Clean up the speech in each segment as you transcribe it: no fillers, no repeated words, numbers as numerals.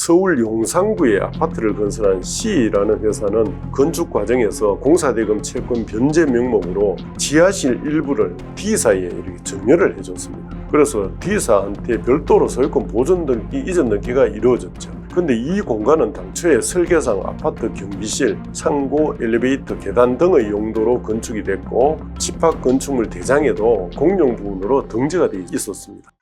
서울 용산구에 아파트를 건설한 C라는 회사는 건축 과정에서 공사대금 채권 변제 명목으로 지하실 일부를 D사에 이렇게 정렬을 해줬습니다. 그래서 D사한테 별도로 소유권 보존 등기, 이전 등기가 이루어졌죠. 근데 이 공간은 당초에 설계상 아파트 경비실, 창고, 엘리베이터, 계단 등의 용도로 건축이 됐고 집합 건축물 대장에도 공용 부분으로 등재가 되어 있었습니다.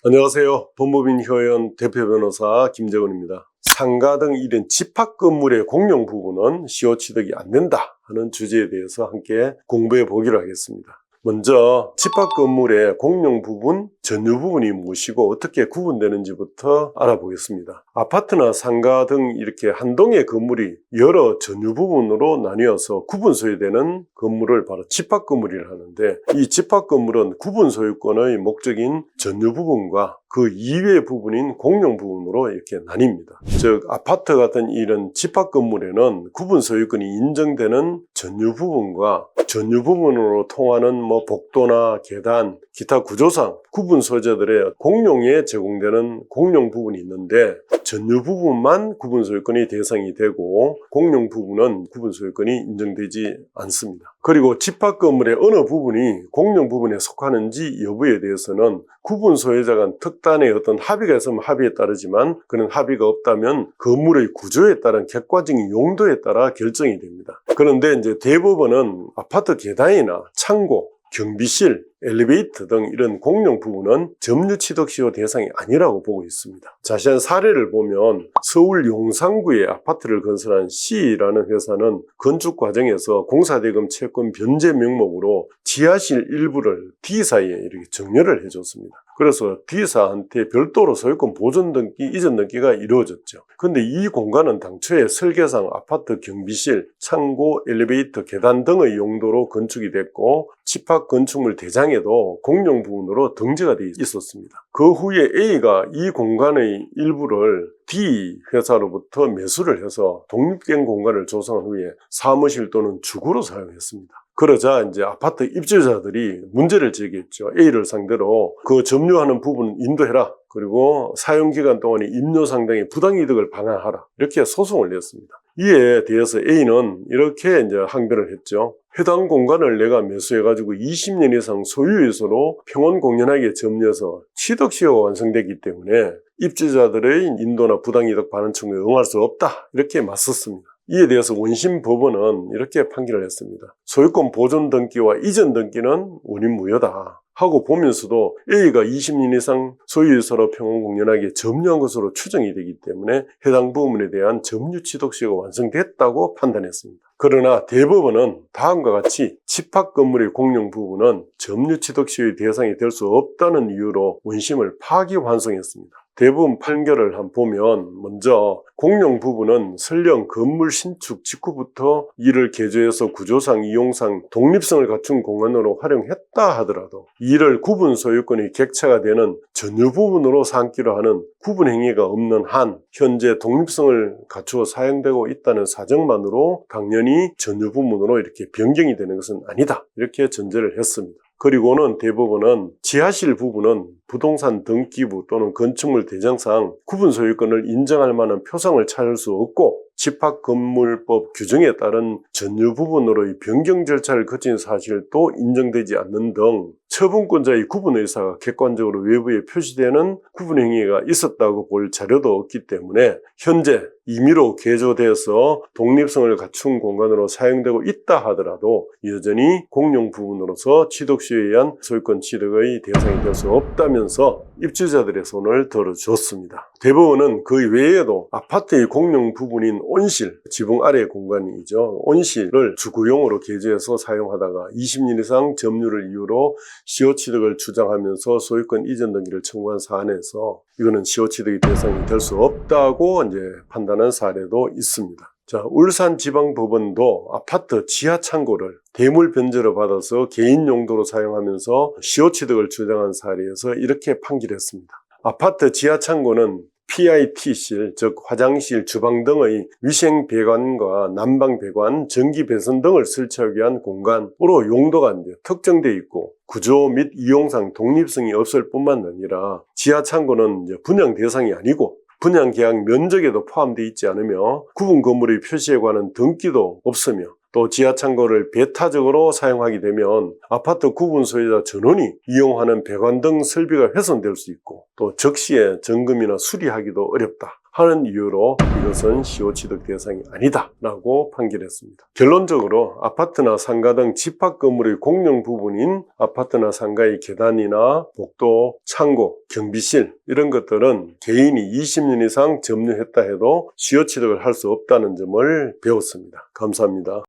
안녕하세요. 법무법인 혀연 대표 변호사 김재건입니다. 상가 등 이런 집합 건물의 공용 부분은 시효 취득이 안 된다 하는 주제에 대해서 함께 공부해 보기로 하겠습니다. 먼저 집합 건물의 공용 부분, 전유 부분이 무엇이고 어떻게 구분되는지부터 알아보겠습니다. 아파트나 상가 등 이렇게 한 동의 건물이 여러 전유 부분으로 나뉘어서 구분 소유되는 건물을 바로 집합 건물이라 하는데, 이 집합 건물은 구분 소유권의 목적인 전유 부분과 그 이외의 부분인 공용 부분으로 이렇게 나뉩니다. 즉 아파트 같은 이런 집합 건물에는 구분 소유권이 인정되는 전유 부분과 전유 부분으로 통하는 복도나 계단, 기타 구조상 구분 소유자들의 공용에 제공되는 공용 부분이 있는데, 전유 부분만 구분 소유권이 대상이 되고 공용 부분은 구분 소유권이 인정되지 않습니다. 그리고 집합 건물의 어느 부분이 공용 부분에 속하는지 여부에 대해서는 구분 소유자 간 특단의 어떤 합의가 있으면 합의에 따르지만, 그런 합의가 없다면 건물의 구조에 따른 객관적인 용도에 따라 결정이 됩니다. 그런데 이제 대법원은 아파트 계단이나 창고, 경비실, 엘리베이터 등 이런 공용 부분은 점유 취득 시효 대상이 아니라고 보고 있습니다. 자세한 사례를 보면 서울 용산구에 아파트를 건설한 C라는 회사는 건축 과정에서 공사대금 채권 변제 명목으로 지하실 일부를 D사에 이렇게 정렬을 해줬습니다. 그래서 D사한테 별도로 소유권 보존 등기, 이전 등기가 이루어졌죠. 근데 이 공간은 당초에 설계상 아파트 경비실, 창고, 엘리베이터, 계단 등의 용도로 건축이 됐고 집합 건축물 대장에도 공용 부분으로 등재가 되어 있었습니다. 그 후에 A가 이 공간의 일부를 D 회사로부터 매수를 해서 독립된 공간을 조성한 후에 사무실 또는 주거로 사용했습니다. 그러자 이제 아파트 입주자들이 문제를 제기했죠. A를 상대로 그 점유하는 부분 인도해라. 그리고 사용기간 동안에 임료 상당의 부당이득을 반환하라. 이렇게 소송을 냈습니다. 이에 대해서 A는 이렇게 이제 항변을 했죠. 해당 공간을 내가 매수해가지고 20년 이상 소유유서로 평온공연하게 점유해서 취득시효가 완성되기 때문에 입주자들의 인도나 부당이득 반환 청구에 응할 수 없다. 이렇게 맞섰습니다. 이에 대해서 원심 법원은 이렇게 판결을 했습니다. 소유권 보존 등기와 이전 등기는 원인무효다 하고 보면서도 A가 20년 이상 소유유서로 평온공연하게 점유한 것으로 추정이 되기 때문에 해당 부분에 대한 점유 취득 시효가 완성됐다고 판단했습니다. 그러나 대법원은 다음과 같이 집합 건물의 공용 부분은 점유 취득 시효의 대상이 될 수 없다는 이유로 원심을 파기환송했습니다. 대부분 판결을 한번 보면 먼저 공용 부분은 설령 건물 신축 직후부터 이를 개조해서 구조상, 이용상 독립성을 갖춘 공간으로 활용했다 하더라도 이를 구분 소유권이 객체가 되는 전유 부분으로 삼기로 하는 구분 행위가 없는 한 현재 독립성을 갖추어 사용되고 있다는 사정만으로 당연히 전유 부분으로 이렇게 변경이 되는 것은 아니다. 이렇게 전제를 했습니다. 그리고는 대법원은 지하실 부분은 부동산 등기부 또는 건축물 대장상 구분 소유권을 인정할 만한 표상을 찾을 수 없고 집합건물법 규정에 따른 전유 부분으로의 변경 절차를 거친 사실도 인정되지 않는 등 처분권자의 구분 의사가 객관적으로 외부에 표시되는 구분 행위가 있었다고 볼 자료도 없기 때문에 현재 임의로 개조되어서 독립성을 갖춘 공간으로 사용되고 있다 하더라도 여전히 공용 부분으로서 취득시효에 의한 소유권 취득의 대상이 될 수 없다면서 입주자들의 손을 들어줬습니다. 대법원은 그 외에도 아파트의 공용 부분인 온실, 지붕 아래 공간이죠. 온실을 주거용으로 개조해서 사용하다가 20년 이상 점유를 이유로 시효 취득을 주장하면서 소유권 이전 등기를 청구한 사안에서 이거는 시효 취득의 대상이 될 수 없다고 이제 판단한 사례도 있습니다. 자, 울산지방법원도 아파트 지하 창고를 대물 변제로 받아서 개인 용도로 사용하면서 시효 취득을 주장한 사례에서 이렇게 판결했습니다. 아파트 지하 창고는 PIT실, 즉 화장실, 주방 등의 위생 배관과 난방 배관, 전기 배선 등을 설치하기 위한 공간으로 용도가 이제 특정되어 있고 구조 및 이용상 독립성이 없을 뿐만 아니라 지하 창고는 이제 분양 대상이 아니고 분양 계약 면적에도 포함되어 있지 않으며 구분 건물의 표시에 관한 등기도 없으며 또 지하 창고를 배타적으로 사용하게 되면 아파트 구분 소유자 전원이 이용하는 배관 등 설비가 훼손될 수 있고 또 적시에 점검이나 수리하기도 어렵다 하는 이유로 이것은 시효 취득 대상이 아니다 라고 판결했습니다. 결론적으로 아파트나 상가 등 집합 건물의 공용 부분인 아파트나 상가의 계단이나 복도, 창고, 경비실 이런 것들은 개인이 20년 이상 점유했다 해도 시효 취득을 할 수 없다는 점을 배웠습니다. 감사합니다.